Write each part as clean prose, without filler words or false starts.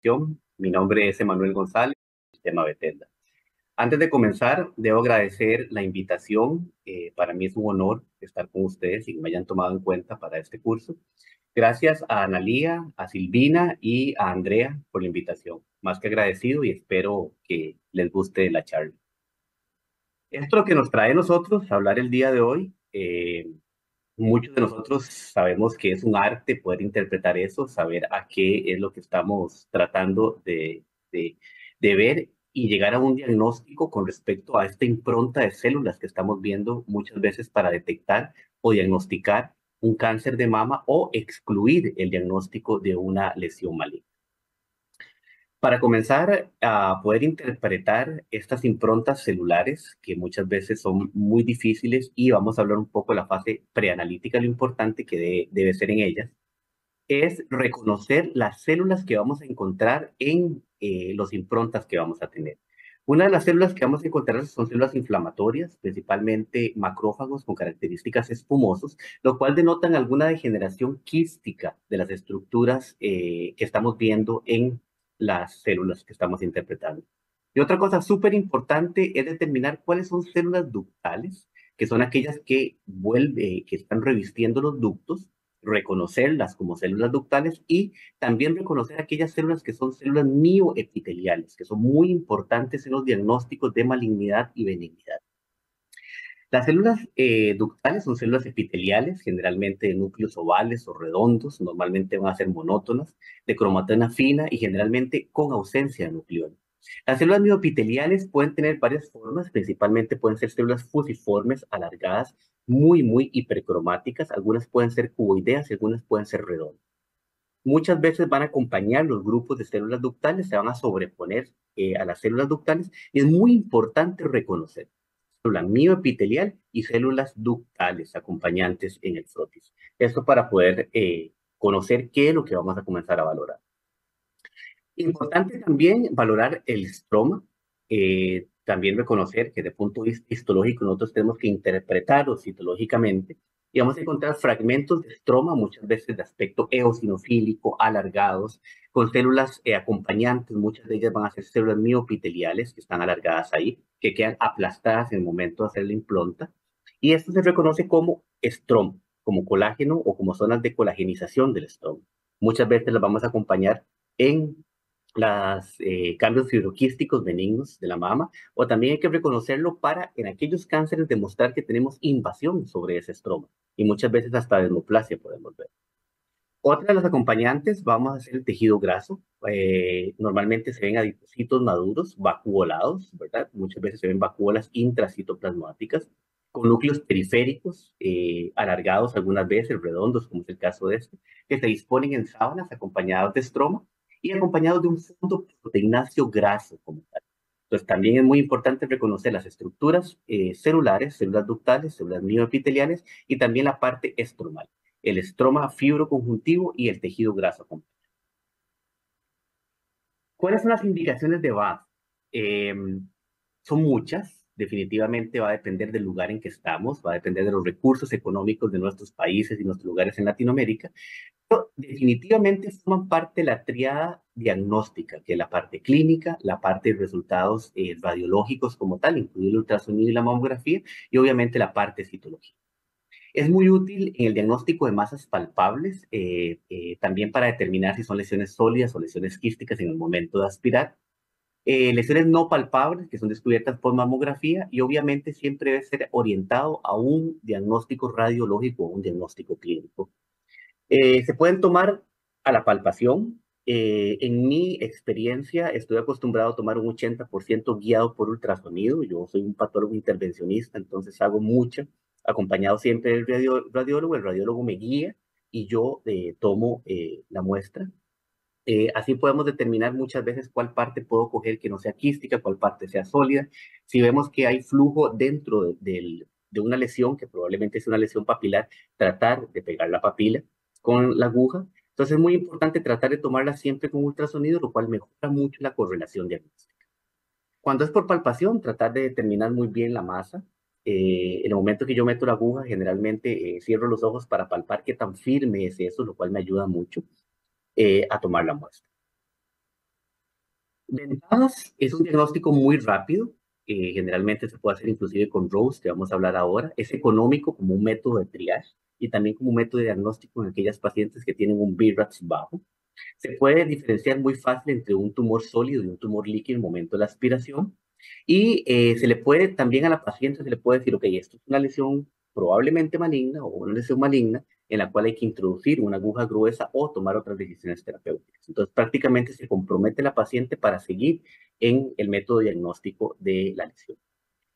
invitación. Mi nombre es Emanuel González, sistema Bethesda. Antes de comenzar, debo agradecer la invitación. Para mí es un honor estar con ustedes y que me hayan tomado en cuenta para este curso. Gracias a Analía, a Silvina y a Andrea por la invitación. Más que agradecido y espero que les guste la charla. Esto es lo que nos trae a nosotros a hablar el día de hoy. Muchos de nosotros sabemos que es un arte poder interpretar eso, saber a qué es lo que estamos tratando de, de ver y llegar a un diagnóstico con respecto a esta impronta de células que estamos viendo muchas veces para detectar o diagnosticar un cáncer de mama o excluir el diagnóstico de una lesión maligna. Para comenzar a poder interpretar estas improntas celulares, que muchas veces son muy difíciles, y vamos a hablar un poco de la fase preanalítica, lo importante que debe ser en ellas, es reconocer las células que vamos a encontrar en los improntas que vamos a tener. Una de las células que vamos a encontrar son células inflamatorias, principalmente macrófagos con características espumosos, lo cual denotan alguna degeneración quística de las estructuras que estamos viendo en las células que estamos interpretando. Y otra cosa súper importante es determinar cuáles son células ductales, que son aquellas que están revistiendo los ductos, reconocerlas como células ductales y también reconocer aquellas células que son células mioepiteliales, que son muy importantes en los diagnósticos de malignidad y benignidad. Las células ductales son células epiteliales, generalmente de núcleos ovales o redondos, normalmente van a ser monótonas, de cromatina fina y generalmente con ausencia de nucleolo. Las células mioepiteliales pueden tener varias formas, principalmente pueden ser células fusiformes, alargadas, muy hipercromáticas, algunas pueden ser cuboideas y algunas pueden ser redondas. Muchas veces van a acompañar los grupos de células ductales, se van a sobreponer a las células ductales y es muy importante reconocer célula mioepitelial y células ductales acompañantes en el frotis. Esto para poder conocer qué es lo que vamos a comenzar a valorar. Importante también valorar el estroma, también reconocer que desde el punto de vista histológico nosotros tenemos que interpretarlo citológicamente y vamos a encontrar fragmentos de estroma, muchas veces de aspecto eosinofílico, alargados, con células acompañantes, muchas de ellas van a ser células miopiteliales que están alargadas ahí, que quedan aplastadas en el momento de hacer la impronta, y esto se reconoce como estroma, como colágeno o como zonas de colagenización del estroma. Muchas veces las vamos a acompañar en los cambios fibroquísticos benignos de la mama, o también hay que reconocerlo para en aquellos cánceres demostrar que tenemos invasión sobre ese estroma, y muchas veces hasta desmoplasia podemos ver. Otra de las acompañantes, vamos a hacer el tejido graso. Normalmente se ven adipocitos maduros, vacuolados, ¿verdad? Muchas veces se ven vacuolas intracitoplasmáticas con núcleos periféricos, alargados algunas veces, redondos, como es el caso de este, que se disponen en sábanas acompañados de estroma y acompañados de un fondo proteináceo graso como tal. Entonces, también es muy importante reconocer las estructuras celulares, células ductales, células mioepiteliales y también la parte estromal, el estroma fibroconjuntivo y el tejido graso completo. ¿Cuáles son las indicaciones de VAD? Eh, Son muchas, definitivamente va a depender del lugar en que estamos, va a depender de los recursos económicos de nuestros países y nuestros lugares en Latinoamérica, pero definitivamente forman parte de la triada diagnóstica, que es la parte clínica, la parte de resultados radiológicos como tal, incluido el ultrasonido y la mamografía, y obviamente la parte citológica. Es muy útil en el diagnóstico de masas palpables, también para determinar si son lesiones sólidas o lesiones quísticas en el momento de aspirar. Lesiones no palpables que son descubiertas por mamografía y obviamente siempre debe ser orientado a un diagnóstico radiológico o un diagnóstico clínico. Se pueden tomar a la palpación. En mi experiencia, estoy acostumbrado a tomar un 80% guiado por ultrasonido. Yo soy un patólogo intervencionista, entonces hago mucho, acompañado siempre del radiólogo. El radiólogo me guía y yo tomo la muestra. Así podemos determinar muchas veces cuál parte puedo coger que no sea quística, cuál parte sea sólida. Si vemos que hay flujo dentro de una lesión, que probablemente es una lesión papilar, tratar de pegar la papila con la aguja. Entonces es muy importante tratar de tomarla siempre con ultrasonido, lo cual mejora mucho la correlación diagnóstica. Cuando es por palpación, tratar de determinar muy bien la masa. En el momento que yo meto la aguja, generalmente cierro los ojos para palpar qué tan firme es eso, lo cual me ayuda mucho a tomar la muestra. Ventajas es un diagnóstico muy rápido. Generalmente se puede hacer inclusive con ROSE, que vamos a hablar ahora. Es económico como un método de triage y también como un método de diagnóstico en aquellas pacientes que tienen un BRAF bajo. Se puede diferenciar muy fácil entre un tumor sólido y un tumor líquido en el momento de la aspiración. Y se le puede también a la paciente, se le puede decir, ok, esto es una lesión probablemente maligna o una lesión maligna en la cual hay que introducir una aguja gruesa o tomar otras decisiones terapéuticas. Entonces, prácticamente se compromete la paciente para seguir en el método diagnóstico de la lesión.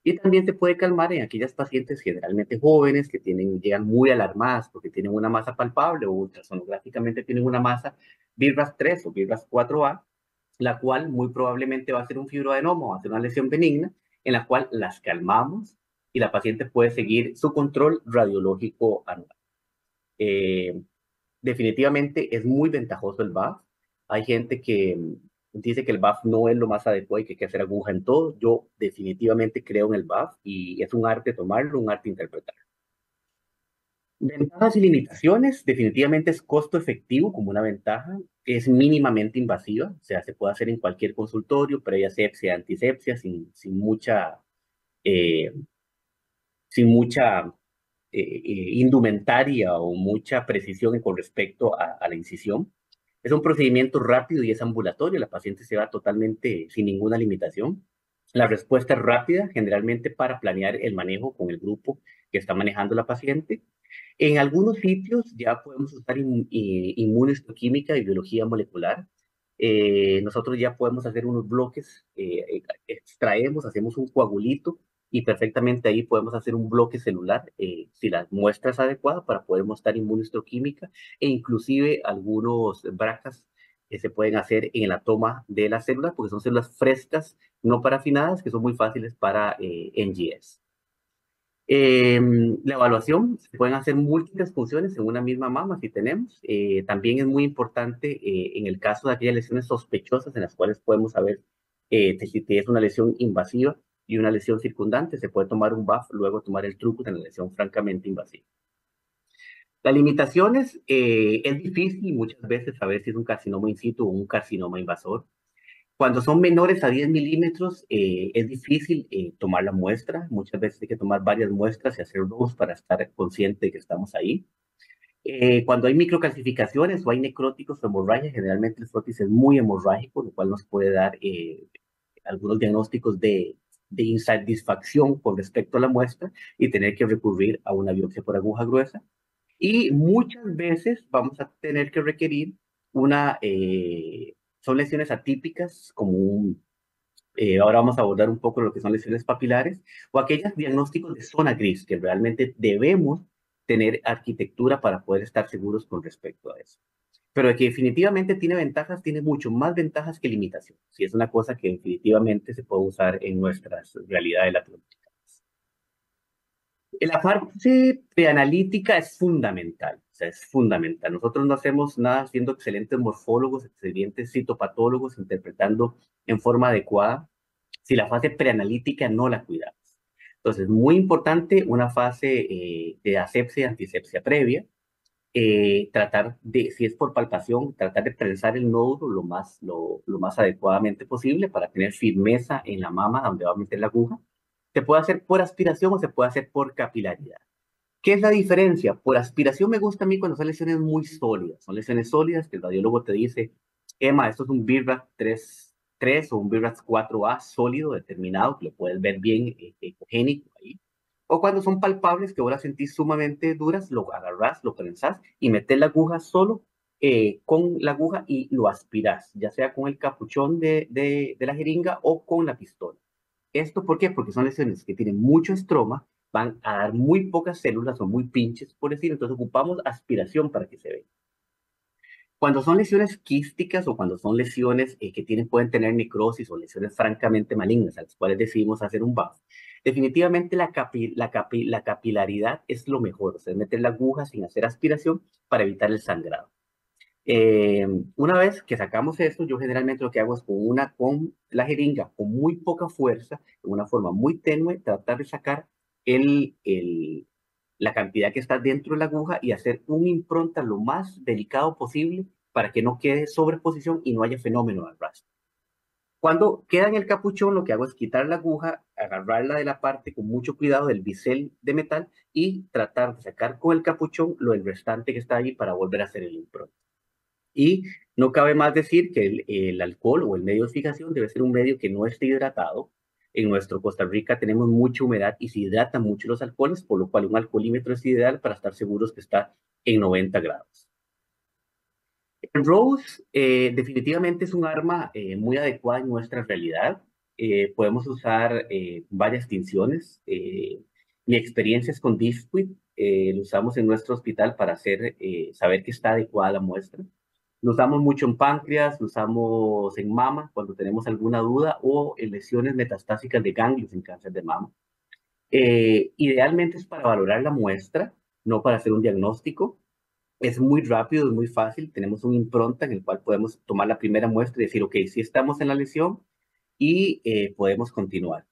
Y también se puede calmar en aquellas pacientes generalmente jóvenes que llegan muy alarmadas porque tienen una masa palpable o ultrasonográficamente tienen una masa BRAF 3 o BRAF 4A, la cual muy probablemente va a ser un fibroadenoma o va a ser una lesión benigna, en la cual las calmamos y la paciente puede seguir su control radiológico anual. Eh, Definitivamente es muy ventajoso el BAF. Hay gente que dice que el BAF no es lo más adecuado y que hay que hacer aguja en todo. Yo definitivamente creo en el BAF y es un arte tomarlo, un arte interpretarlo. Ventajas y limitaciones, definitivamente es costo efectivo como una ventaja, es mínimamente invasiva, o sea, se puede hacer en cualquier consultorio, previa sepsia, antisepsia, eh, sin mucha indumentaria o mucha precisión con respecto a la incisión. Es un procedimiento rápido y es ambulatorio, la paciente se va totalmente sin ninguna limitación. La respuesta es rápida, generalmente para planear el manejo con el grupo que está manejando la paciente. En algunos sitios ya podemos usar inmunohistoquímica y biología molecular. Nosotros ya podemos hacer unos bloques, extraemos, hacemos un coagulito y perfectamente ahí podemos hacer un bloque celular si la muestra es adecuada para poder mostrar inmunohistoquímica e inclusive algunos bracas que se pueden hacer en la toma de las células porque son células frescas, no parafinadas, que son muy fáciles para NGS. La evaluación, se pueden hacer múltiples funciones en una misma mama si tenemos. También es muy importante en el caso de aquellas lesiones sospechosas en las cuales podemos saber si es una lesión invasiva y una lesión circundante, se puede tomar un BAF, luego tomar el truco en la lesión francamente invasiva. Las limitaciones, es difícil muchas veces saber si es un carcinoma in situ o un carcinoma invasor. Cuando son menores a 10 milímetros, es difícil tomar la muestra. Muchas veces hay que tomar varias muestras y hacer dos para estar consciente de que estamos ahí. Cuando hay microcalcificaciones o hay necróticos o hemorragia, generalmente el frotis es muy hemorrágico, lo cual nos puede dar algunos diagnósticos de insatisfacción con respecto a la muestra y tener que recurrir a una biopsia por aguja gruesa. Y muchas veces vamos a tener que requerir son lesiones atípicas, ahora vamos a abordar un poco lo que son lesiones papilares, o aquellos diagnósticos de zona gris, que realmente debemos tener arquitectura para poder estar seguros con respecto a eso. Pero de que definitivamente tiene ventajas, tiene mucho más ventajas que limitaciones. Y es una cosa que definitivamente se puede usar en nuestras realidades latinoamericanas. La parte preanalítica es fundamental, o sea, es fundamental. Nosotros no hacemos nada siendo excelentes morfólogos, excelentes citopatólogos, interpretando en forma adecuada si la fase preanalítica no la cuidamos. Entonces, muy importante una fase de asepsia y antisepsia previa. Tratar de, si es por palpación, tratar de prensar el nódulo lo más adecuadamente posible para tener firmeza en la mama donde va a meter la aguja. Se puede hacer por aspiración o se puede hacer por capilaridad. ¿Qué es la diferencia? Por aspiración me gusta a mí cuando son lesiones muy sólidas. Son lesiones sólidas que el radiólogo te dice, Emma, esto es un BRAF 3 o un BRAF 4A sólido, determinado, que lo puedes ver bien ecogénico ahí. O cuando son palpables, que vos las sentís sumamente duras, lo agarrás, lo prensás y metés la aguja solo con la aguja y lo aspirás, ya sea con el capuchón de la jeringa o con la pistola. ¿Esto por qué? Porque son lesiones que tienen mucho estroma, van a dar muy pocas células o muy pinches, por decir, entonces ocupamos aspiración para que se vea. Cuando son lesiones quísticas o cuando son lesiones pueden tener necrosis o lesiones francamente malignas, a las cuales decidimos hacer un BAF, definitivamente la capilaridad es lo mejor, o sea, meter la aguja sin hacer aspiración para evitar el sangrado. Eh, una vez que sacamos esto, yo generalmente lo que hago es con la jeringa, con muy poca fuerza, de una forma muy tenue, tratar de sacar el, el, la cantidad que está dentro de la aguja y hacer un impronta lo más delicado posible para que no quede sobreposición y no haya fenómeno de arrastre. Cuando queda en el capuchón, lo que hago es quitar la aguja, agarrarla de la parte con mucho cuidado del bisel de metal y tratar de sacar con el capuchón lo del restante que está ahí para volver a hacer el impronta. Y no cabe más decir que el alcohol o el medio de fijación debe ser un medio que no esté hidratado. En nuestro Costa Rica tenemos mucha humedad y se hidratan mucho los alcoholes, por lo cual un alcoholímetro es ideal para estar seguros que está en 90 grados. El Rose definitivamente es un arma muy adecuada en nuestra realidad. Podemos usar varias tinciones. Mi experiencia es con Disquid. Lo usamos en nuestro hospital para saber que está adecuada la muestra. Lo usamos mucho en páncreas, lo usamos en mama cuando tenemos alguna duda o en lesiones metastásicas de ganglios en cáncer de mama. Idealmente es para valorar la muestra, no para hacer un diagnóstico. Es muy rápido, es muy fácil. Tenemos un impronta en el cual podemos tomar la primera muestra y decir, ok, sí estamos en la lesión y podemos continuar.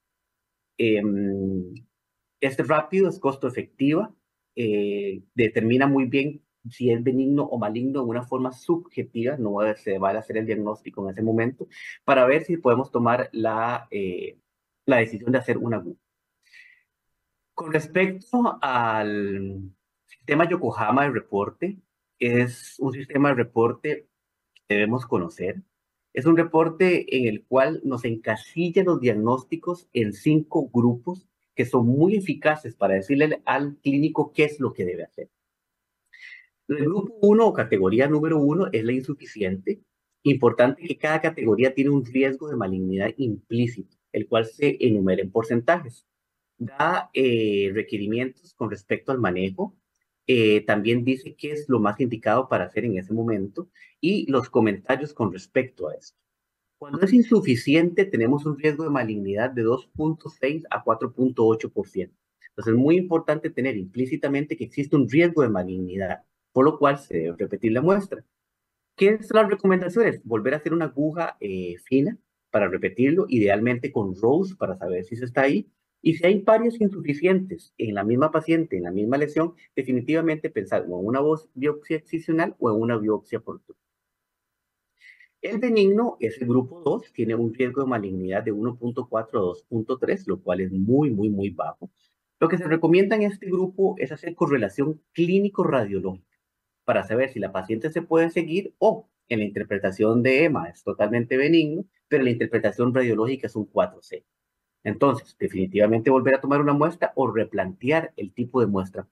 Es rápido, es costo efectiva, determina muy bien si es benigno o maligno de una forma subjetiva, no se va a hacer el diagnóstico en ese momento, para ver si podemos tomar la decisión de hacer una aguja. Con respecto al sistema Yokohama de reporte, es un sistema de reporte que debemos conocer. Es un reporte en el cual nos encasilla los diagnósticos en 5 grupos que son muy eficaces para decirle al clínico qué es lo que debe hacer. El grupo 1 o categoría número 1 es la insuficiente. Importante que cada categoría tiene un riesgo de malignidad implícito, el cual se enumera en porcentajes. Da requerimientos con respecto al manejo. También dice qué es lo más indicado para hacer en ese momento y los comentarios con respecto a esto. Cuando es insuficiente, tenemos un riesgo de malignidad de 2.6 a 4.8%. Entonces, es muy importante tener implícitamente que existe un riesgo de malignidad, por lo cual se debe repetir la muestra. ¿Qué son las recomendaciones? Volver a hacer una aguja fina para repetirlo, idealmente con Rose para saber si se está ahí. Y si hay varios insuficientes en la misma paciente, en la misma lesión, definitivamente pensar o en una biopsia excisional o en una biopsia por tubo. El benigno es el grupo 2, tiene un riesgo de malignidad de 1.4 a 2.3, lo cual es muy, muy, muy bajo. Lo que se recomienda en este grupo es hacer correlación clínico-radiológica para saber si la paciente se puede seguir o en la interpretación de EMA es totalmente benigno, pero la interpretación radiológica es un 4C. Entonces, definitivamente volver a tomar una muestra o replantear el tipo de muestra.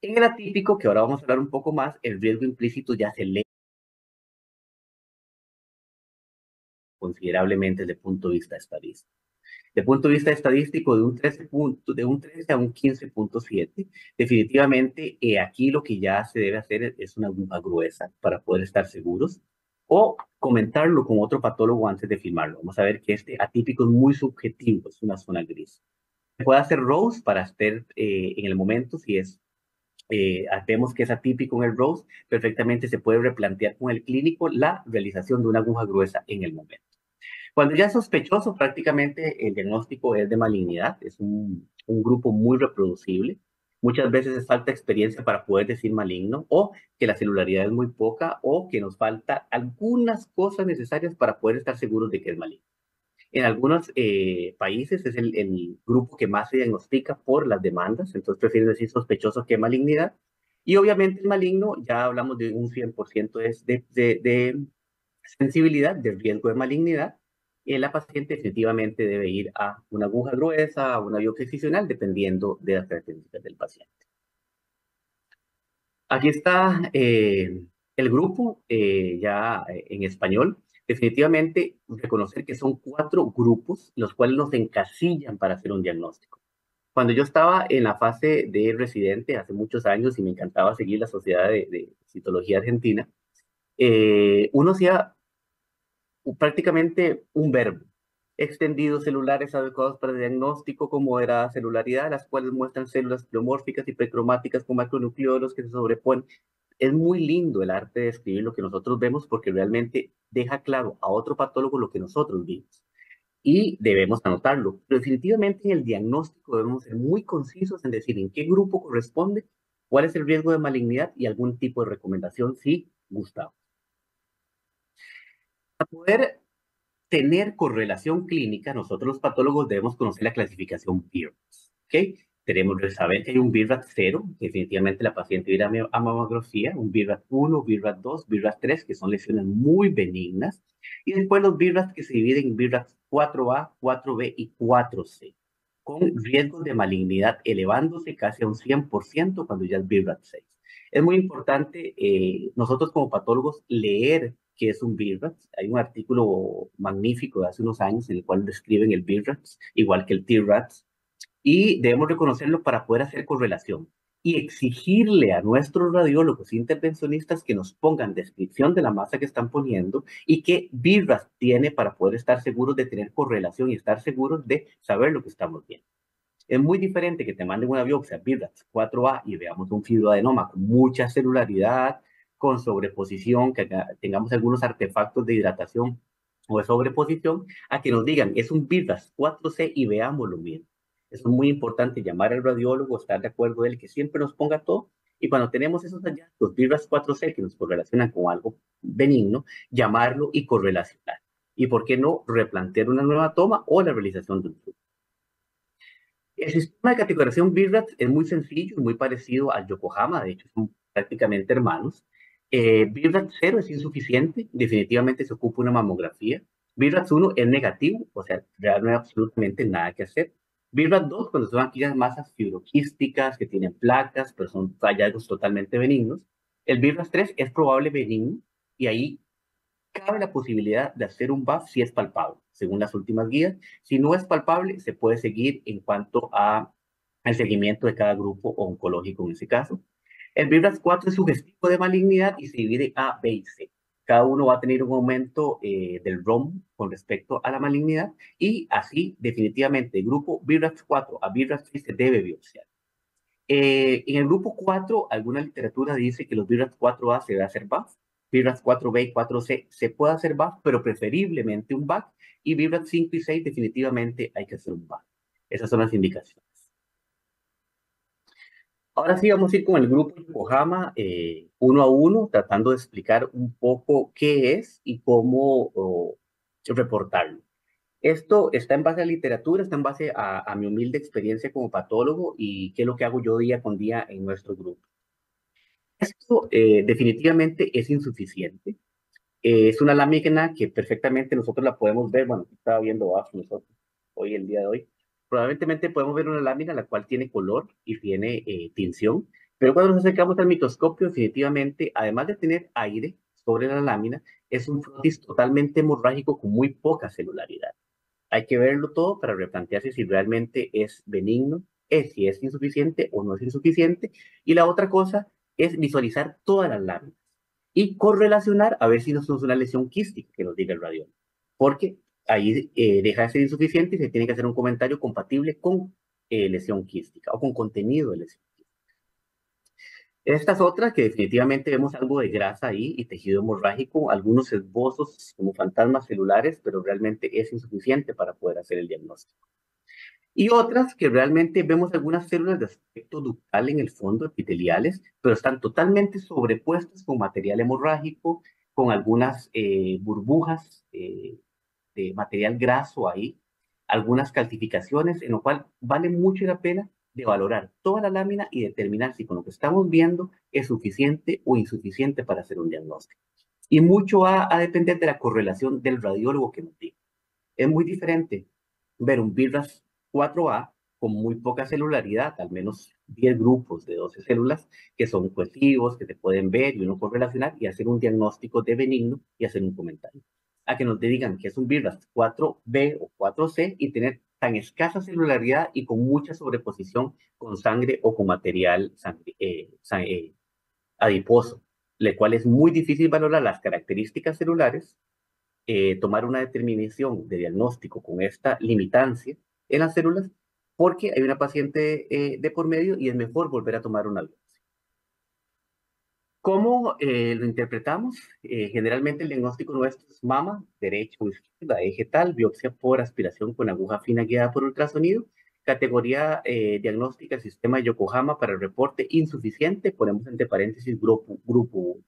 En el atípico, que ahora vamos a hablar un poco más, el riesgo implícito ya se lee considerablemente desde el punto de vista estadístico. Desde el punto de vista estadístico, de un 13 a un 15.7, definitivamente aquí lo que ya se debe hacer es una aguja gruesa para poder estar seguros o comentarlo con otro patólogo antes de firmarlo. Vamos a ver que este atípico es muy subjetivo, es una zona gris. Se puede hacer ROSE para estar en el momento, si vemos que es atípico en el ROSE, perfectamente se puede replantear con el clínico la realización de una aguja gruesa en el momento. Cuando ya es sospechoso, prácticamente el diagnóstico es de malignidad, es un grupo muy reproducible. Muchas veces es falta experiencia para poder decir maligno, o que la celularidad es muy poca, o que nos falta algunas cosas necesarias para poder estar seguros de que es maligno. En algunos países es el grupo que más se diagnostica por las demandas, entonces prefieren decir sospechoso que malignidad. Y obviamente el maligno, ya hablamos de un 100% de sensibilidad, de riesgo de malignidad, la paciente definitivamente debe ir a una aguja gruesa, a una biopsia excisional, dependiendo de las características del paciente. Aquí está el grupo ya en español. Definitivamente reconocer que son 4 grupos los cuales nos encasillan para hacer un diagnóstico. Cuando yo estaba en la fase de residente hace muchos años y me encantaba seguir la Sociedad de Citología Argentina, uno hacía prácticamente un verbo. Extendidos celulares adecuados para el diagnóstico con moderada celularidad, las cuales muestran células pleomórficas y precromáticas con macronucleolos que se sobreponen. Es muy lindo el arte de escribir lo que nosotros vemos porque realmente deja claro a otro patólogo lo que nosotros vimos. Y debemos anotarlo. Pero definitivamente en el diagnóstico debemos ser muy concisos en decir en qué grupo corresponde, cuál es el riesgo de malignidad y algún tipo de recomendación si gustamos. Para poder tener correlación clínica, nosotros los patólogos debemos conocer la clasificación BIRATS, ¿ok? Tenemos que saber que hay un BIRAT 0, que definitivamente la paciente irá a mamografía, un BIRAT 1, BIRAT 2, BIRAT 3, que son lesiones muy benignas, y después los BIRATs que se dividen en BIRAT 4A, 4B y 4C, con riesgos de malignidad elevándose casi a un 100% cuando ya es BIRAT 6. Es muy importante nosotros como patólogos leer qué es un BIRATS. Hay un artículo magnífico de hace unos años en el cual describen el BIRATS, igual que el TRATS, y debemos reconocerlo para poder hacer correlación y exigirle a nuestros radiólogos intervencionistas que nos pongan descripción de la masa que están poniendo y qué BIRATS tiene para poder estar seguros de tener correlación y estar seguros de saber lo que estamos viendo. Es muy diferente que te manden una biopsia BIRATS 4A y veamos un fibroadenoma con mucha celularidad, con sobreposición, que tengamos algunos artefactos de hidratación o de sobreposición, a que nos digan, es un BIRATS 4C y veámoslo bien. Es muy importante llamar al radiólogo, estar de acuerdo él, que siempre nos ponga todo, y cuando tenemos esos hallazgos BIRATS 4C que nos correlacionan con algo benigno, llamarlo y correlacionar. Y por qué no replantear una nueva toma o la realización de un estudio. El sistema de categorización BIRATS es muy sencillo y muy parecido al Yokohama, de hecho son prácticamente hermanos. BIRATS 0 es insuficiente, definitivamente se ocupa una mamografía. BIRATS 1 es negativo, o sea, ya no hay absolutamente nada que hacer. BIRATS 2, cuando son aquellas masas fibroquísticas que tienen placas, pero son hallazgos totalmente benignos. El BIRATS 3 es probable benigno y ahí cabe la posibilidad de hacer un BAF si es palpable, según las últimas guías. Si no es palpable, se puede seguir en cuanto a el seguimiento de cada grupo oncológico en ese caso. El BIRAS 4 es sugestivo de malignidad y se divide A, B y C. Cada uno va a tener un aumento del ROM con respecto a la malignidad y así definitivamente el grupo BIRAS 4 a BIRAS 3 se debe biopsiar. En el grupo 4, alguna literatura dice que los BIRAS 4A se debe hacer BAF, BIRAS 4B y 4C se puede hacer BAF, pero preferiblemente un BAC, y BIRAS 5 y 6 definitivamente hay que hacer un BAC. Esas son las indicaciones. Ahora sí vamos a ir con el grupo Yokohama uno a uno, tratando de explicar un poco qué es y cómo reportarlo. Esto está en base a literatura, está en base a mi humilde experiencia como patólogo y qué es lo que hago yo día con día en nuestro grupo. Esto definitivamente es insuficiente. Es una lámina que perfectamente nosotros la podemos ver, bueno, estaba viendo abajo nosotros hoy, el día de hoy. Probablemente podemos ver una lámina la cual tiene color y tiene tinción, pero cuando nos acercamos al microscopio, definitivamente, además de tener aire sobre la lámina, es un frotis totalmente hemorrágico con muy poca celularidad. Hay que verlo todo para replantearse si realmente es benigno, si es insuficiente o no es insuficiente. Y la otra cosa es visualizar todas las láminas y correlacionar a ver si no es una lesión quística que nos diga el radiólogo. Porque ahí deja de ser insuficiente y se tiene que hacer un comentario compatible con lesión quística o con contenido de lesión. Estas otras que definitivamente vemos algo de grasa ahí y tejido hemorrágico, algunos esbozos como fantasmas celulares, pero realmente es insuficiente para poder hacer el diagnóstico. Y otras que realmente vemos algunas células de aspecto ductal en el fondo, epiteliales, pero están totalmente sobrepuestas con material hemorrágico, con algunas burbujas de material graso ahí, algunas calcificaciones, en lo cual vale mucho la pena de valorar toda la lámina y determinar si con lo que estamos viendo es suficiente o insuficiente para hacer un diagnóstico. Y mucho va a depender de la correlación del radiólogo que nos diga. Es muy diferente ver un BIRAS 4A con muy poca celularidad, al menos 10 grupos de 12 células que son cohesivos, que se pueden ver y uno correlacionar y hacer un diagnóstico de benigno y hacer un comentario. A que nos digan que es un BIRAS 4B o 4C y tener tan escasa celularidad y con mucha sobreposición con sangre o con material adiposo, lo cual es muy difícil valorar las características celulares, tomar una determinación de diagnóstico con esta limitancia en las células, porque hay una paciente de por medio y es mejor volver a tomar una biopsia. ¿Cómo lo interpretamos? Generalmente el diagnóstico nuestro es mama, derecha o izquierda, eje tal, biopsia por aspiración con aguja fina guiada por ultrasonido, categoría diagnóstica sistema Yokohama para el reporte insuficiente, ponemos entre paréntesis grupo 1.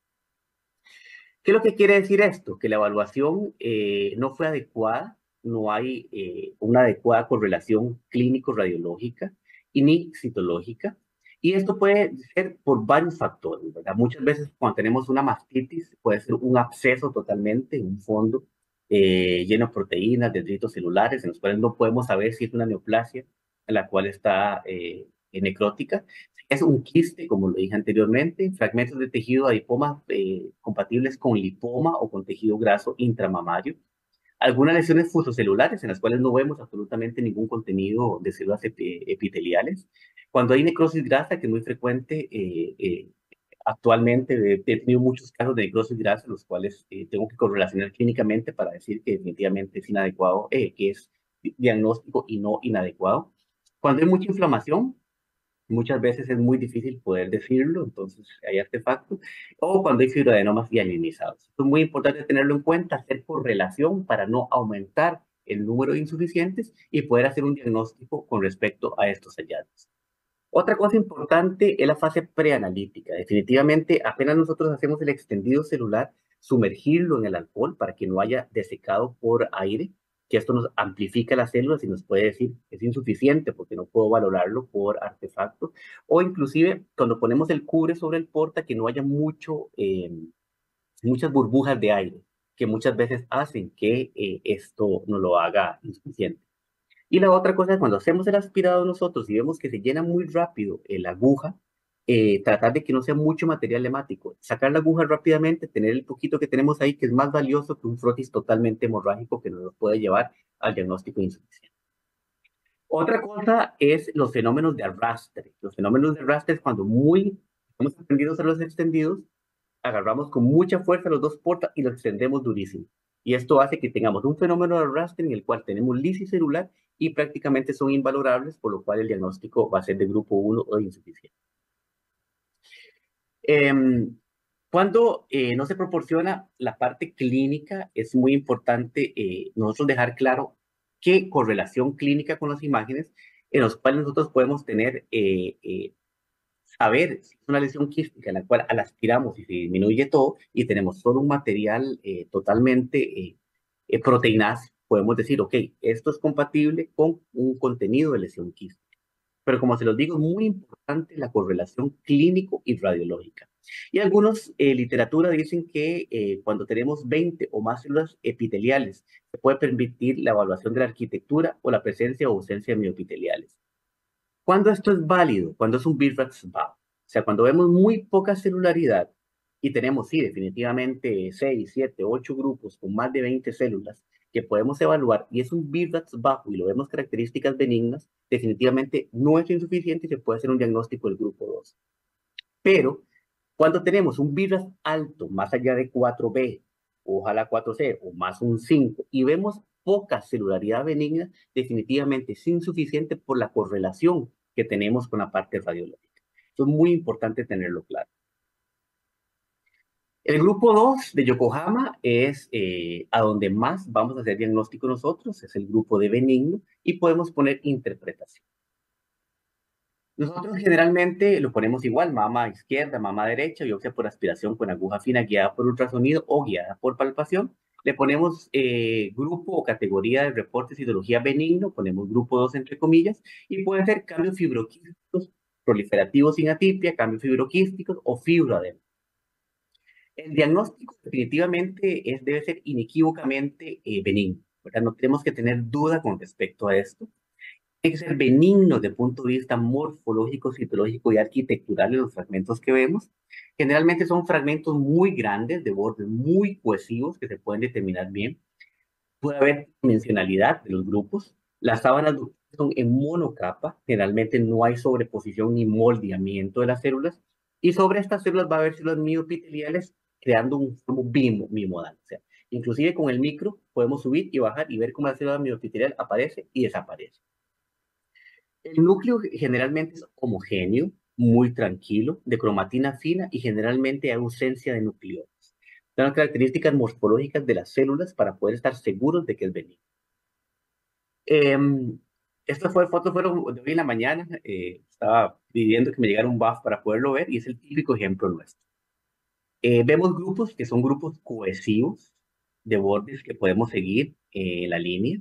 ¿Qué es lo que quiere decir esto? Que la evaluación no fue adecuada, no hay una adecuada correlación clínico-radiológica y ni citológica. Y esto puede ser por varios factores, ¿verdad? Muchas veces cuando tenemos una mastitis puede ser un absceso totalmente, un fondo lleno de proteínas, dendritos celulares, en los cuales no podemos saber si es una neoplasia, en la cual está necrótica. Es un quiste, como lo dije anteriormente, fragmentos de tejido adipoma compatibles con lipoma o con tejido graso intramamario. Algunas lesiones fusocelulares en las cuales no vemos absolutamente ningún contenido de células epiteliales. Cuando hay necrosis grasa, que es muy frecuente actualmente, he tenido muchos casos de necrosis grasa, los cuales tengo que correlacionar clínicamente para decir que definitivamente es inadecuado, que es diagnóstico y no inadecuado. Cuando hay mucha inflamación, muchas veces es muy difícil poder decirlo, entonces hay artefactos, o cuando hay fibroadenomas hialinizados. Es muy importante tenerlo en cuenta, hacer correlación para no aumentar el número de insuficientes y poder hacer un diagnóstico con respecto a estos hallazgos. Otra cosa importante es la fase preanalítica. Definitivamente, apenas nosotros hacemos el extendido celular, sumergirlo en el alcohol para que no haya desecado por aire, que esto nos amplifica las células y nos puede decir que es insuficiente porque no puedo valorarlo por artefacto. O inclusive cuando ponemos el cubre sobre el porta, que no haya muchas burbujas de aire, que muchas veces hacen que esto no lo haga insuficiente. Y la otra cosa es cuando hacemos el aspirado nosotros y vemos que se llena muy rápido la aguja, tratar de que no sea mucho material hemático, sacar la aguja rápidamente, tener el poquito que tenemos ahí, que es más valioso que un frotis totalmente hemorrágico que nos puede llevar al diagnóstico de insuficiencia. Otra cosa es los fenómenos de arrastre. Los fenómenos de arrastre es cuando estamos extendidos a los extendidos, agarramos con mucha fuerza los dos portas y los extendemos durísimo. Y esto hace que tengamos un fenómeno de arrastre en el cual tenemos lisis celular y prácticamente son invalorables, por lo cual el diagnóstico va a ser de grupo 1 o de insuficiente. Cuando no se proporciona la parte clínica, es muy importante nosotros dejar claro qué correlación clínica con las imágenes en los cuales nosotros podemos tener saber si es una lesión quística en la cual al aspiramos y se disminuye todo y tenemos solo un material totalmente proteináceo, podemos decir, ok, esto es compatible con un contenido de lesión quística. Pero como se los digo, es muy importante la correlación clínico y radiológica. Y algunos literatura dicen que cuando tenemos 20 o más células epiteliales, se puede permitir la evaluación de la arquitectura o la presencia o ausencia de mioepiteliales. ¿Cuándo esto es válido? Cuando es un BIRATS bajo. O sea, cuando vemos muy poca celularidad y tenemos, sí, definitivamente 6, 7, 8 grupos con más de 20 células que podemos evaluar y es un BIRATS bajo y lo vemos características benignas, definitivamente no es insuficiente y se puede hacer un diagnóstico del grupo 2. Pero cuando tenemos un BIRATS alto, más allá de 4B, ojalá 4C o más un 5, y vemos poca celularidad benigna, definitivamente es insuficiente por la correlación que tenemos con la parte radiológica. Eso es muy importante tenerlo claro. El grupo 2 de Yokohama es a donde más vamos a hacer diagnóstico nosotros, es el grupo de benigno, y podemos poner interpretación. Nosotros generalmente lo ponemos igual, mama izquierda, mama derecha, biopsia por aspiración con aguja fina guiada por ultrasonido o guiada por palpación. Le ponemos grupo o categoría de reporte de citología benigno, ponemos grupo 2 entre comillas, y puede ser cambios fibroquísticos proliferativos sin atipia, cambios fibroquísticos o fibroadeno. El diagnóstico definitivamente debe ser inequívocamente benigno, ¿verdad? No tenemos que tener duda con respecto a esto. Tiene que ser benigno desde el punto de vista morfológico, citológico y arquitectural de los fragmentos que vemos. Generalmente son fragmentos muy grandes, de bordes muy cohesivos que se pueden determinar bien. Puede haber dimensionalidad de los grupos. Las sábanas son en monocapa, generalmente no hay sobreposición ni moldeamiento de las células. Y sobre estas células va a haber células mioepiteliales creando un formo bimodal. O sea, inclusive con el micro podemos subir y bajar y ver cómo la célula mioepitelial aparece y desaparece. El núcleo generalmente es homogéneo, muy tranquilo, de cromatina fina y generalmente hay ausencia de nucleones. Son las características morfológicas de las células para poder estar seguros de que es benigno. Estas fotos fueron de hoy en la mañana. Estaba pidiendo que me llegara un buff para poderlo ver y es el típico ejemplo nuestro. Vemos grupos que son grupos cohesivos de bordes que podemos seguir en la línea.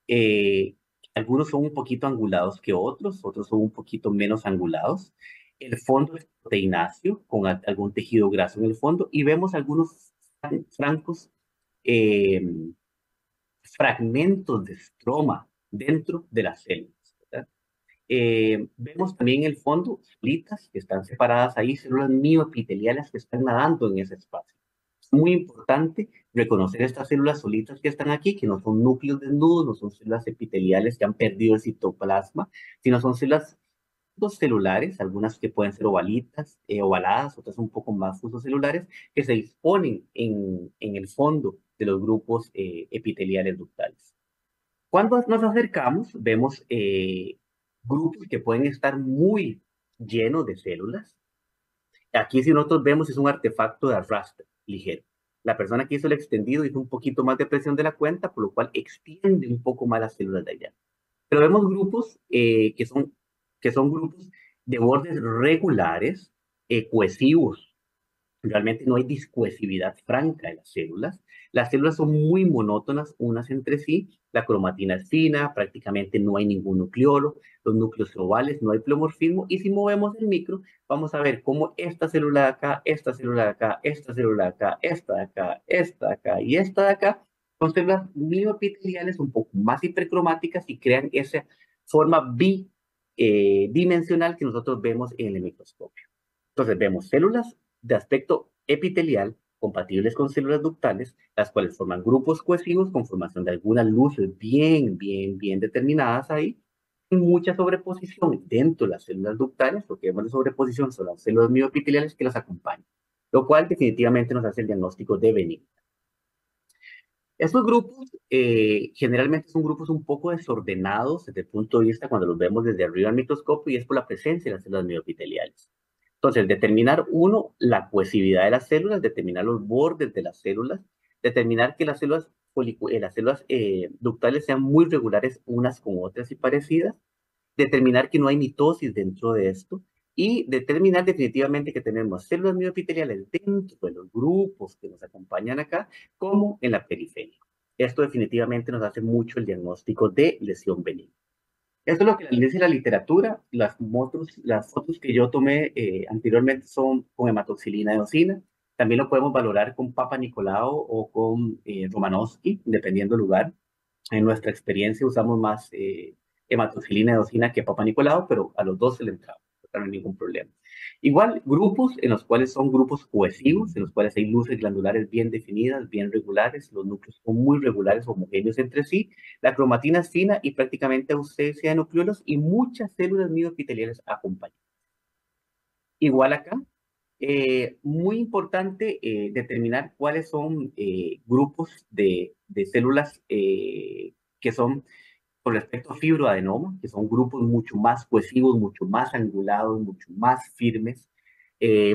Eh, Algunos son un poquito angulados que otros, otros son un poquito menos angulados. El fondo es proteináceo con algún tejido graso en el fondo y vemos algunos francos eh, fragmentos de estroma dentro de las células, ¿verdad? Vemos también en el fondo células que están separadas ahí, células mioepiteliales que están nadando en ese espacio. Es muy importante reconocer estas células solitas que están aquí, que no son núcleos desnudos, no son células epiteliales que han perdido el citoplasma, sino son células celulares, algunas que pueden ser ovalitas, ovaladas, otras un poco más fusocelulares, que se disponen en el fondo de los grupos epiteliales ductales. Cuando nos acercamos, vemos grupos que pueden estar muy llenos de células. Aquí, si nosotros vemos, es un artefacto de arrastre ligero. La persona que hizo el extendido hizo un poquito más de presión de la cuenta, por lo cual extiende un poco más las células de allá. Pero vemos grupos que son grupos de bordes regulares, cohesivos. Realmente no hay discohesividad franca de las células. Las células son muy monótonas unas entre sí. La cromatina es fina, prácticamente no hay ningún nucleolo. Los núcleos son ovales, no hay pleomorfismo. Y si movemos el micro, vamos a ver cómo esta célula de acá, esta célula de acá, esta célula de acá, esta de acá, esta de acá y esta de acá son células mioepiteliales un poco más hipercromáticas y crean esa forma bidimensional que nosotros vemos en el microscopio. Entonces vemos células de aspecto epitelial compatibles con células ductales, las cuales forman grupos cohesivos con formación de algunas luces bien determinadas ahí, y mucha sobreposición dentro de las células ductales. Lo que vemos de sobreposición son las células mioepiteliales que las acompañan, lo cual definitivamente nos hace el diagnóstico de benigno. Estos grupos generalmente son grupos un poco desordenados desde el punto de vista cuando los vemos desde arriba al microscopio y es por la presencia de las células mioepiteliales. Entonces, determinar uno, la cohesividad de las células, determinar los bordes de las células, determinar que las células ductales sean muy regulares unas con otras y parecidas, determinar que no hay mitosis dentro de esto y determinar definitivamente que tenemos células mioepiteliales dentro de los grupos que nos acompañan acá, como en la periferia. Esto definitivamente nos hace mucho el diagnóstico de lesión benigna. Esto es lo que dice la literatura. Las fotos que yo tomé anteriormente son con hematoxilina eosina. También lo podemos valorar con Papa Nicolau o con Romanowski, dependiendo del lugar. En nuestra experiencia usamos más hematoxilina eosina que Papa Nicolau, pero a los dos se le entraba, no hay ningún problema. Igual, grupos en los cuales son grupos cohesivos, en los cuales hay luces glandulares bien definidas, bien regulares, los núcleos son muy regulares, homogéneos entre sí, la cromatina es fina y prácticamente ausencia de nucleolos y muchas células mioepiteliales acompañan. Igual acá, muy importante determinar cuáles son grupos de células que son con respecto a fibroadenoma, que son grupos mucho más cohesivos, mucho más angulados, mucho más firmes,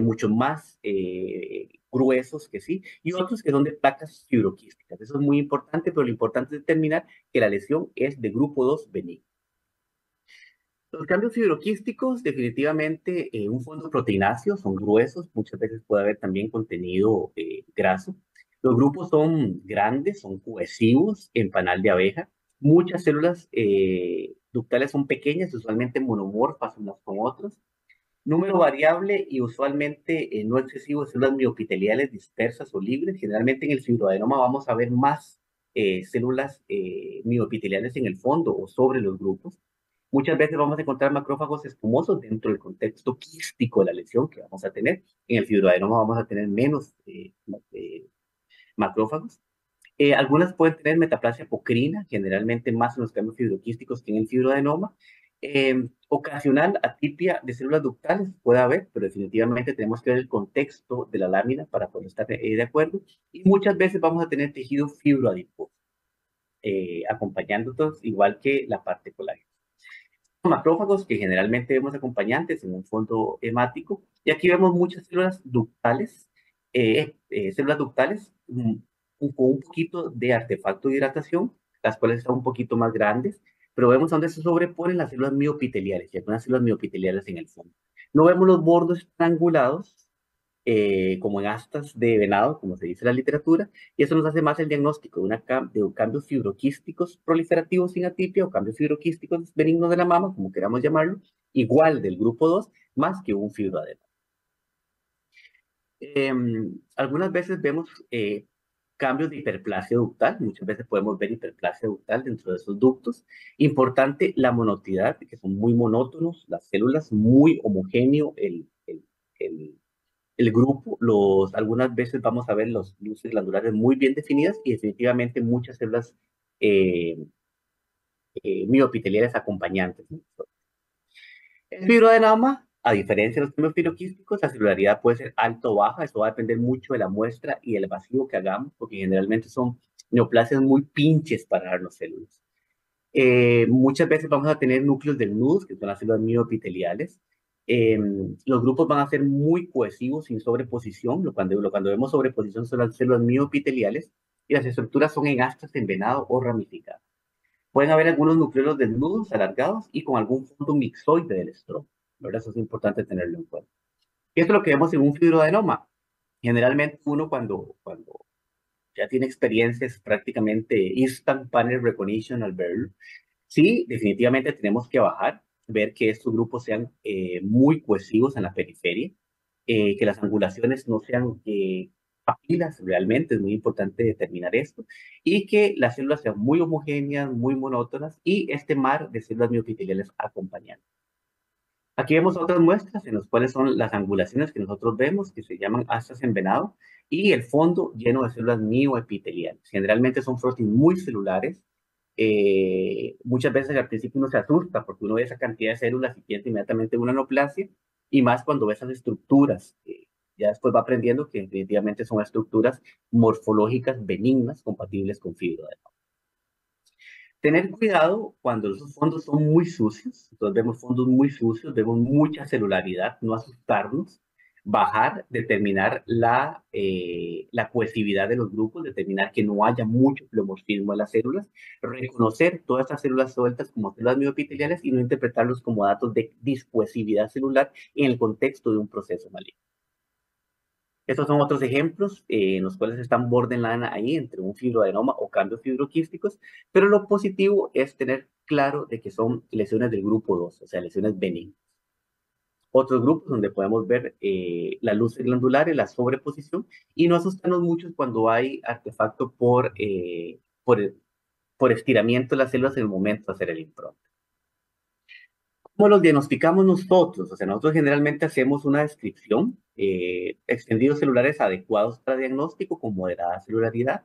mucho más gruesos que sí, y otros que son de placas fibroquísticas. Eso es muy importante, pero lo importante es determinar que la lesión es de grupo 2 benigno. Los cambios fibroquísticos, definitivamente, un fondo proteináceo, son gruesos, muchas veces puede haber también contenido graso. Los grupos son grandes, son cohesivos en panal de abeja. Muchas células ductales son pequeñas, usualmente monomorfas unas con otras. Número variable y usualmente no excesivo de células miopiteliales dispersas o libres. Generalmente en el fibroadenoma vamos a ver más células miopiteliales en el fondo o sobre los grupos. Muchas veces vamos a encontrar macrófagos espumosos dentro del contexto quístico de la lesión que vamos a tener. En el fibroadenoma vamos a tener menos macrófagos. Algunas pueden tener metaplasia apocrina, generalmente más en los cambios fibroquísticos que en el fibroadenoma. Ocasional atipia de células ductales puede haber, pero definitivamente tenemos que ver el contexto de la lámina para poder estar de acuerdo. Y muchas veces vamos a tener tejido fibroadiposo, acompañándonos igual que la parte colágena. Macrófagos que generalmente vemos acompañantes en un fondo hemático. Y aquí vemos muchas células ductales con un poquito de artefacto de hidratación, las cuales son un poquito más grandes, pero vemos donde se sobreponen las células miopiteliales y algunas células miopiteliales en el fondo. No vemos los bordes triangulados, como en astas de venado, como se dice en la literatura, y eso nos hace más el diagnóstico de cambios fibroquísticos proliferativos sin atipia o cambios fibroquísticos benignos de la mama, como queramos llamarlo, igual del grupo 2 más que un fibroadenoma. Algunas veces vemos cambios de hiperplasia ductal, muchas veces podemos ver hiperplasia ductal dentro de esos ductos. Importante la monotividad, que son muy monótonos, las células, muy homogéneo el, el grupo. Algunas veces vamos a ver los luces glandulares muy bien definidas y definitivamente muchas células eh, mioepiteliales acompañantes, ¿no? El fibroadenoma, a diferencia de los tumores filoquísticos, la celularidad puede ser alto o baja. Eso va a depender mucho de la muestra y del vacío que hagamos, porque generalmente son neoplasias muy pinches para darnos células. Muchas veces vamos a tener núcleos desnudos, que son las células mioepiteliales. Los grupos van a ser muy cohesivos, sin sobreposición. Cuando vemos sobreposición son las células mioepiteliales y las estructuras son en astas, en venado o ramificadas. Pueden haber algunos nucleolos desnudos, alargados y con algún fondo mixoide del estroma, ¿verdad? Eso es importante tenerlo en cuenta. Esto es lo que vemos en un fibroadenoma. Generalmente uno cuando ya tiene experiencias prácticamente instant panel recognition al verlo, sí, definitivamente tenemos que bajar, ver que estos grupos sean muy cohesivos en la periferia, que las angulaciones no sean papilas realmente, es muy importante determinar esto, y que las células sean muy homogéneas, muy monótonas, y este mar de células miopiteliales acompañando. Aquí vemos otras muestras en las cuales son las angulaciones que nosotros vemos, que se llaman astas en venado, y el fondo lleno de células mioepiteliales. Generalmente son frotis muy celulares. Muchas veces al principio uno se asusta porque uno ve esa cantidad de células y piensa inmediatamente en una neoplasia, y más cuando ve esas estructuras. Ya después va aprendiendo que definitivamente son estructuras morfológicas benignas compatibles con fibra. Tener cuidado cuando esos fondos son muy sucios, entonces vemos fondos muy sucios, vemos mucha celularidad, no asustarnos, bajar, determinar la cohesividad de los grupos, determinar que no haya mucho pleomorfismo en las células, reconocer todas estas células sueltas como células mioepiteliales y no interpretarlos como datos de discohesividad celular en el contexto de un proceso maligno. Estos son otros ejemplos en los cuales están borderline ahí entre un fibroadenoma o cambios fibroquísticos, pero lo positivo es tener claro de que son lesiones del grupo 2, o sea, lesiones benignas. Otros grupos donde podemos ver las luces glandulares, la sobreposición, y no asustarnos mucho cuando hay artefacto por estiramiento de las células en el momento de hacer el impronta. ¿Cómo los diagnosticamos nosotros? O sea, nosotros generalmente hacemos una descripción, extendidos celulares adecuados para diagnóstico con moderada celularidad,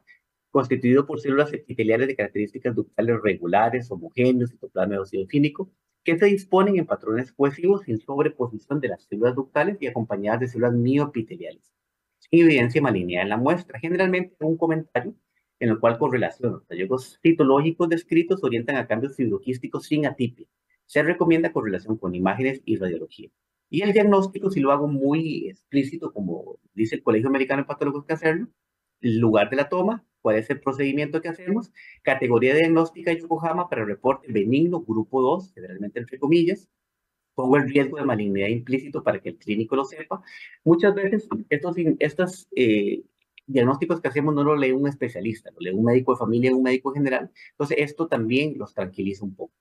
constituido por células epiteliales de características ductales regulares, homogéneos, citoplasma eosinofílico, que se disponen en patrones cohesivos sin sobreposición de las células ductales y acompañadas de células mioepiteliales, sin evidencia malignidad en la muestra. Generalmente un comentario en el cual correlación, los hallazgos citológicos descritos orientan a cambios fibroquísticos sin atipia. Se recomienda correlación con imágenes y radiología. Y el diagnóstico, si lo hago muy explícito, como dice el Colegio Americano de Patólogos que hacerlo, el lugar de la toma, cuál es el procedimiento que hacemos, categoría diagnóstica Yokohama para reporte benigno, grupo 2, generalmente entre comillas, pongo el riesgo de malignidad implícito para que el clínico lo sepa. Muchas veces estos diagnósticos que hacemos no lo lee un especialista, lo lee un médico de familia, un médico general. Entonces esto también los tranquiliza un poco.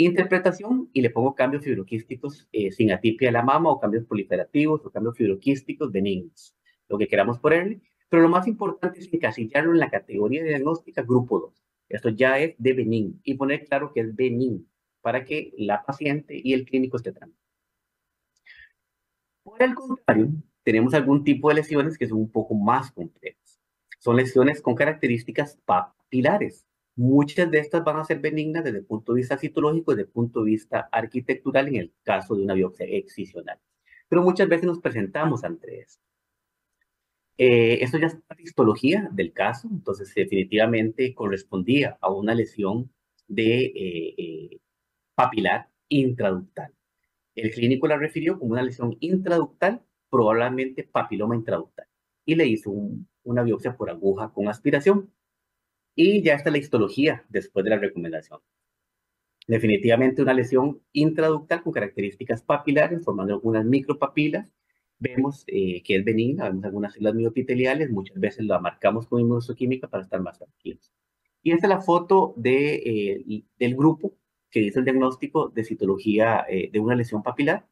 Interpretación, y le pongo cambios fibroquísticos sin atipia de la mama o cambios proliferativos o cambios fibroquísticos benignos, lo que queramos ponerle. Pero lo más importante es encasillarlo en la categoría diagnóstica grupo 2. Esto ya es de benigno y poner claro que es benigno para que la paciente y el clínico estén tranquilos. Por el contrario, tenemos algún tipo de lesiones que son un poco más complejas. Son lesiones con características papilares. Muchas de estas van a ser benignas desde el punto de vista citológico, desde el punto de vista arquitectural en el caso de una biopsia excisional. Pero muchas veces nos presentamos ante esto. Esto ya es la histología del caso, entonces definitivamente correspondía a una lesión de papilar intraductal. El clínico la refirió como una lesión intraductal, probablemente papiloma intraductal, y le hizo una biopsia por aguja con aspiración. Y ya está la histología después de la recomendación. Definitivamente una lesión intraductal con características papilares, formando algunas micropapilas, vemos que es benigna, vemos algunas células mioepiteliales, muchas veces la marcamos con inmunohistoquímica para estar más tranquilos. Y esta es la foto del grupo que hizo el diagnóstico de citología de una lesión papilar.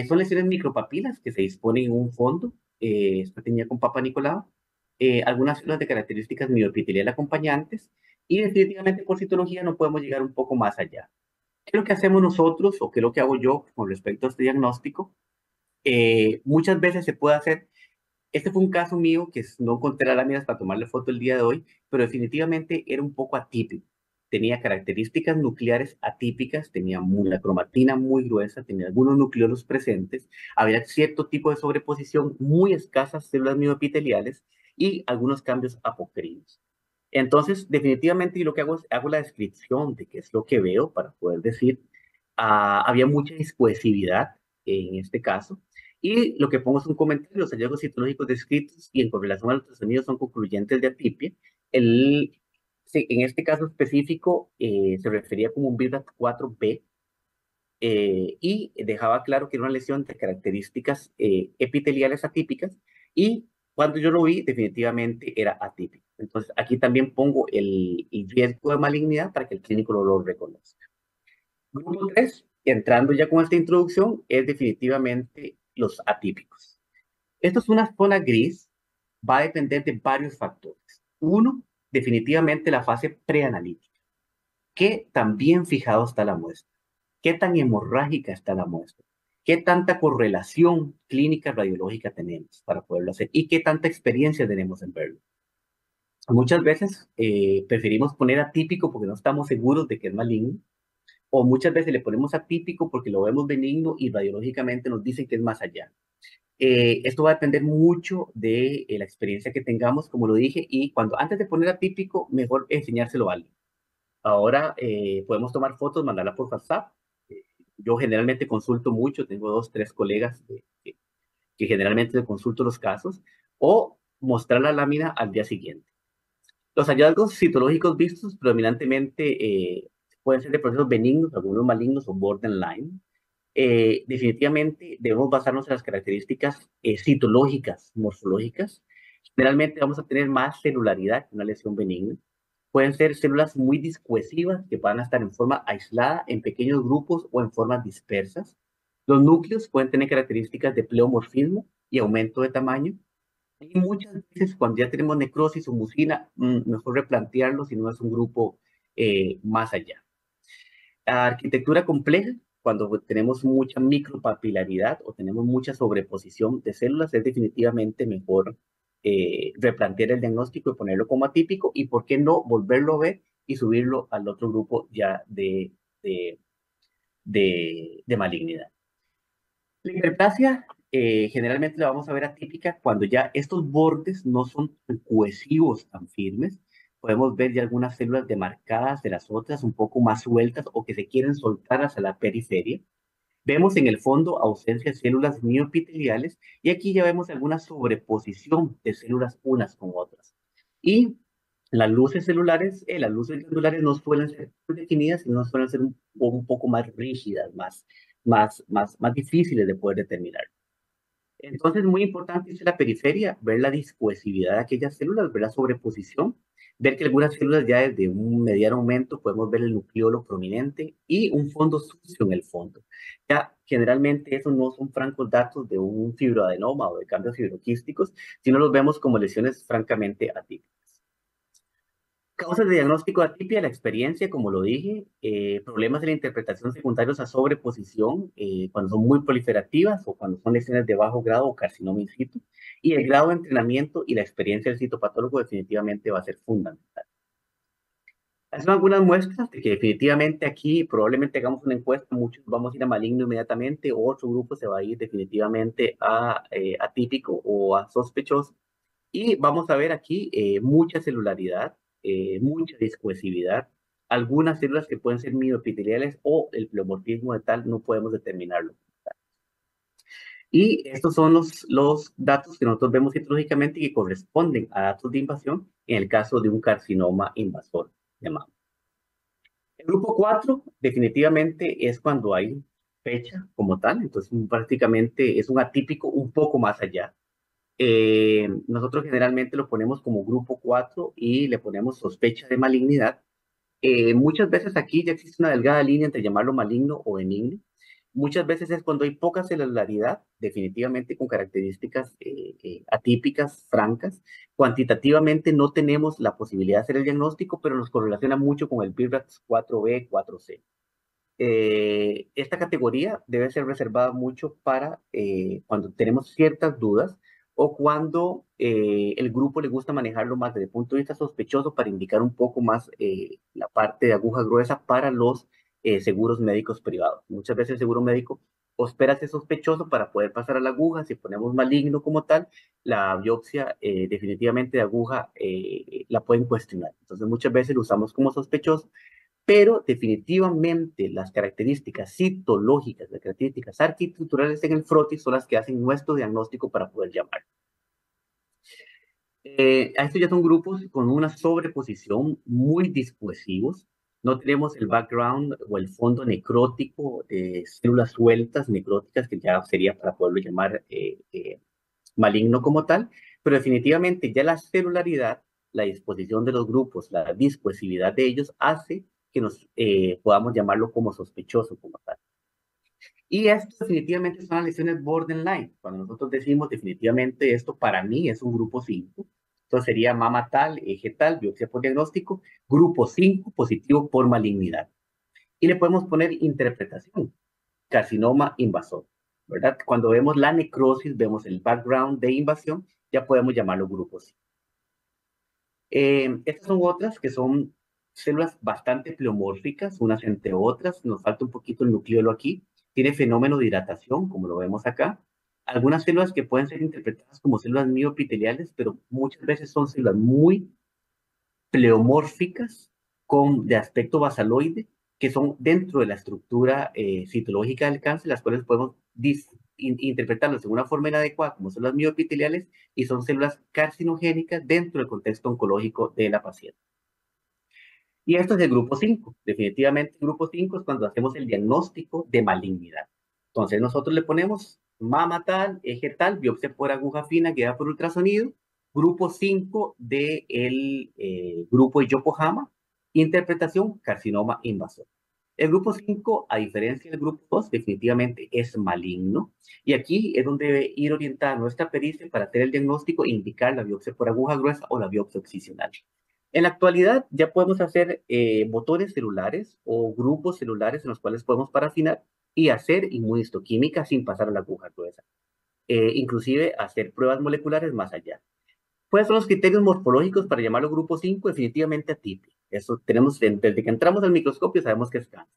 Son lesiones micropapilas que se disponen en un fondo, esta tenía con Papa Nicolau, algunas células de características mioepiteliales acompañantes, y definitivamente por citología no podemos llegar un poco más allá. ¿Qué es lo que hacemos nosotros o qué es lo que hago yo con respecto a este diagnóstico? Muchas veces se puede hacer, este fue un caso mío que no encontré las láminas para tomarle foto el día de hoy, pero definitivamente era un poco atípico. Tenía características nucleares atípicas, tenía la cromatina muy gruesa, tenía algunos nucleolos presentes, había cierto tipo de sobreposición, muy escasas células mioepiteliales y algunos cambios apocrinos. Entonces, definitivamente, y lo que hago es hago la descripción de qué es lo que veo para poder decir, había mucha discohesividad en este caso, y lo que pongo es un comentario: los hallazgos citológicos descritos y en correlación al ultrasonido son concluyentes de atipia. Sí, en este caso específico se refería como un BIRAT 4B, y dejaba claro que era una lesión de características epiteliales atípicas, y cuando yo lo vi definitivamente era atípico. Entonces aquí también pongo el riesgo de malignidad para que el clínico lo reconozca. Grupo 3, entrando ya con esta introducción, es definitivamente los atípicos. Esto es una zona gris, va a depender de varios factores. Uno, definitivamente la fase preanalítica. ¿Qué tan bien fijado está la muestra? ¿Qué tan hemorrágica está la muestra? ¿Qué tanta correlación clínica radiológica tenemos para poderlo hacer? ¿Y qué tanta experiencia tenemos en verlo? Muchas veces preferimos poner atípico porque no estamos seguros de que es maligno, o muchas veces le ponemos atípico porque lo vemos benigno y radiológicamente nos dicen que es más allá. Esto va a depender mucho de la experiencia que tengamos, como lo dije, y cuando antes de poner atípico, mejor enseñárselo a alguien. Ahora podemos tomar fotos, mandarla por WhatsApp. Eh, yo generalmente consulto mucho, tengo dos, tres colegas que generalmente le consulto los casos, o mostrar la lámina al día siguiente. Los hallazgos citológicos vistos predominantemente pueden ser de procesos benignos, algunos malignos o borderline. Definitivamente debemos basarnos en las características citológicas, morfológicas. Generalmente vamos a tener más celularidad que una lesión benigna. Pueden ser células muy discohesivas que van a estar en forma aislada, en pequeños grupos o en formas dispersas. Los núcleos pueden tener características de pleomorfismo y aumento de tamaño. Y muchas veces cuando ya tenemos necrosis o mucina, mejor replantearlo si no es un grupo más allá. La arquitectura compleja, cuando tenemos mucha micropapilaridad o tenemos mucha sobreposición de células, es definitivamente mejor replantear el diagnóstico y ponerlo como atípico, y por qué no volverlo a ver y subirlo al otro grupo ya de, de malignidad. La hiperplasia generalmente la vamos a ver atípica cuando ya estos bordes no son tan cohesivos, tan firmes. Podemos ver ya algunas células demarcadas de las otras, un poco más sueltas o que se quieren soltar hacia la periferia. Vemos en el fondo ausencia de células mioepiteliales, y aquí ya vemos alguna sobreposición de células unas con otras. Y las luces celulares, las luces glandulares no suelen ser muy definidas, sino suelen ser un poco más rígidas, más difíciles de poder determinar. Entonces, muy importante es la periferia, ver la discohesividad de aquellas células, ver la sobreposición, ver que algunas células ya desde un mediano aumento podemos ver el nucleolo prominente y un fondo sucio en el fondo. Ya generalmente esos no son francos datos de un fibroadenoma o de cambios fibroquísticos, sino los vemos como lesiones francamente atípicas. Causas de diagnóstico de atipia: la experiencia, como lo dije, problemas de la interpretación secundarios a sobreposición, cuando son muy proliferativas o cuando son lesiones de bajo grado o carcinoma in situ, y el grado de entrenamiento y la experiencia del citopatólogo definitivamente va a ser fundamental. Son algunas muestras de que definitivamente aquí probablemente hagamos una encuesta, muchos vamos a ir a maligno inmediatamente, otro grupo se va a ir definitivamente a atípico o a sospechoso. Y vamos a ver aquí mucha celularidad, mucha discohesividad, algunas células que pueden ser mioepiteliales o el pleomorfismo de tal, no podemos determinarlo. Y estos son los datos que nosotros vemos citológicamente y que corresponden a datos de invasión en el caso de un carcinoma invasor de mama. El grupo 4 definitivamente es cuando hay sospecha como tal, entonces prácticamente es un atípico un poco más allá. Nosotros generalmente lo ponemos como grupo 4 y le ponemos sospecha de malignidad. Muchas veces aquí ya existe una delgada línea entre llamarlo maligno o benigno. Muchas veces es cuando hay poca celularidad, definitivamente con características atípicas, francas. Cuantitativamente no tenemos la posibilidad de hacer el diagnóstico, pero nos correlaciona mucho con el BIRATS 4B, 4C. Esta categoría debe ser reservada mucho para cuando tenemos ciertas dudas o cuando el grupo le gusta manejarlo más desde el punto de vista sospechoso para indicar un poco más la parte de aguja gruesa para los seguros médicos privados. Muchas veces el seguro médico espera ese sospechoso para poder pasar a la aguja. Si ponemos maligno como tal, la biopsia definitivamente de aguja la pueden cuestionar. Entonces muchas veces lo usamos como sospechoso, pero definitivamente las características citológicas, las características arquitecturales en el frotis son las que hacen nuestro diagnóstico para poder llamar. A estos ya son grupos con una sobreposición muy discursivos. No tenemos el background o el fondo necrótico de células sueltas, necróticas, que ya sería para poderlo llamar maligno como tal, pero definitivamente ya la celularidad, la disposición de los grupos, la dispersividad de ellos hace que nos podamos llamarlo como sospechoso como tal. Y esto definitivamente son las lesiones borderline. Cuando nosotros decimos definitivamente esto para mí es un grupo 5, entonces sería mama tal, eje tal, biopsia por diagnóstico, grupo 5 positivo por malignidad. Y le podemos poner interpretación, carcinoma invasor, ¿verdad? Cuando vemos la necrosis, vemos el background de invasión, ya podemos llamarlo grupos. Estas son otras que son células bastante pleomórficas, unas entre otras. Nos falta un poquito el nucleolo aquí. Tiene fenómeno de dilatación, como lo vemos acá. Algunas células que pueden ser interpretadas como células mioepiteliales, pero muchas veces son células muy pleomórficas de aspecto basaloide, que son dentro de la estructura citológica del cáncer, las cuales podemos interpretarlas de una forma inadecuada como células mioepiteliales y son células carcinogénicas dentro del contexto oncológico de la paciente. Y esto es el grupo 5. Definitivamente el grupo 5 es cuando hacemos el diagnóstico de malignidad. Entonces nosotros le ponemos mama tal, eje tal, biopsia por aguja fina guiada por ultrasonido, grupo 5 del grupo de Yokohama, interpretación carcinoma invasor. El grupo 5, a diferencia del grupo 2, definitivamente es maligno. Y aquí es donde debe ir orientada nuestra pericia para hacer el diagnóstico e indicar la biopsia por aguja gruesa o la biopsia excisional. En la actualidad ya podemos hacer botones celulares o grupos celulares en los cuales podemos parafinar y hacer inmunistoquímica sin pasar a la aguja gruesa. Inclusive hacer pruebas moleculares más allá. ¿Cuáles son los criterios morfológicos para llamarlo grupo 5? Definitivamente atípico. Eso tenemos, desde que entramos al microscopio sabemos que es cáncer.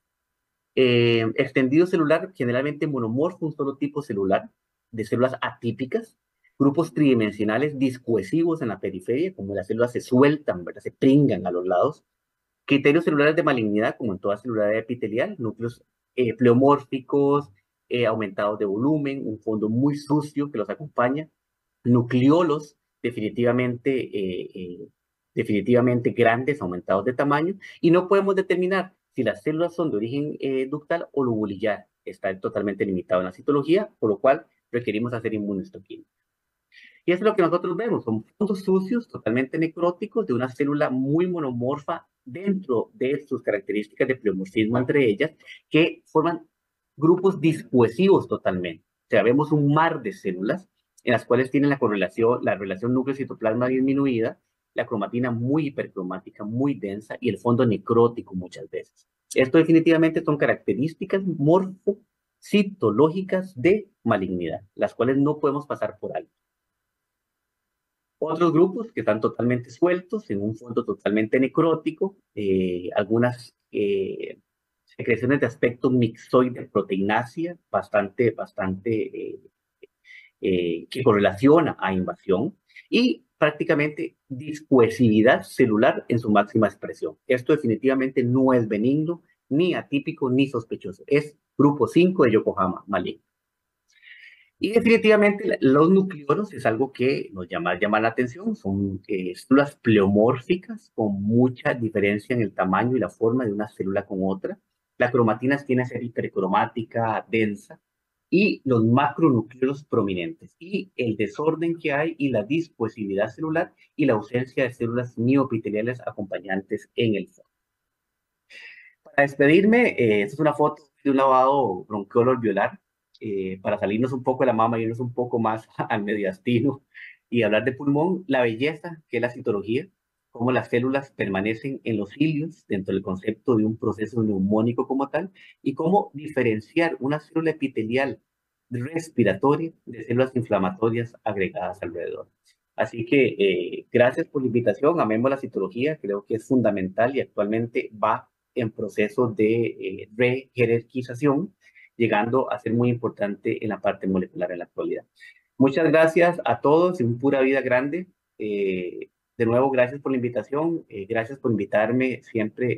Extendido celular, generalmente monomorfo, un solo tipo celular, de células atípicas, grupos tridimensionales discohesivos en la periferia, como las células se sueltan, ¿verdad? Se pringan a los lados. Criterios celulares de malignidad, como en toda célula epitelial, núcleos pleomórficos, aumentados de volumen, un fondo muy sucio que los acompaña, nucleolos definitivamente grandes, aumentados de tamaño, y no podemos determinar si las células son de origen ductal o lobulillar. Está totalmente limitado en la citología, por lo cual requerimos hacer inmunohistoquímica. Y eso es lo que nosotros vemos, son fondos sucios, totalmente necróticos, de una célula muy monomorfa dentro de sus características de pleomorfismo entre ellas, que forman grupos discohesivos totalmente. O sea, vemos un mar de células en las cuales tienen la relación núcleo-citoplasma disminuida, la cromatina muy hipercromática, muy densa, y el fondo necrótico muchas veces. Esto definitivamente son características morfocitológicas de malignidad, las cuales no podemos pasar por alto. Otros grupos que están totalmente sueltos, en un fondo totalmente necrótico, algunas secreciones de aspecto mixoide, proteinácea, que correlaciona a invasión, y prácticamente discohesividad celular en su máxima expresión. Esto definitivamente no es benigno, ni atípico, ni sospechoso. Es grupo 5 de Yokohama, maligno. Y definitivamente los nucleolos es algo que nos llama la atención. Son células pleomórficas con mucha diferencia en el tamaño y la forma de una célula con otra. La cromatina tiene a ser hipercromática, densa, y los macronúcleos prominentes, y el desorden que hay y la disposibilidad celular y la ausencia de células miopiteliales acompañantes en el fondo. Para despedirme, esta es una foto de un lavado bronquiolo alveolar, para salirnos un poco de la mama, irnos un poco más al mediastino y hablar de pulmón, la belleza que es la citología, cómo las células permanecen en los cilios dentro del concepto de un proceso neumónico como tal, y cómo diferenciar una célula epitelial respiratoria de células inflamatorias agregadas alrededor. Así que gracias por la invitación, amemos la citología, creo que es fundamental y actualmente va en proceso de rejerarquización, llegando a ser muy importante en la parte molecular en la actualidad. Muchas gracias a todos y un pura vida grande. De nuevo, gracias por la invitación, gracias por invitarme siempre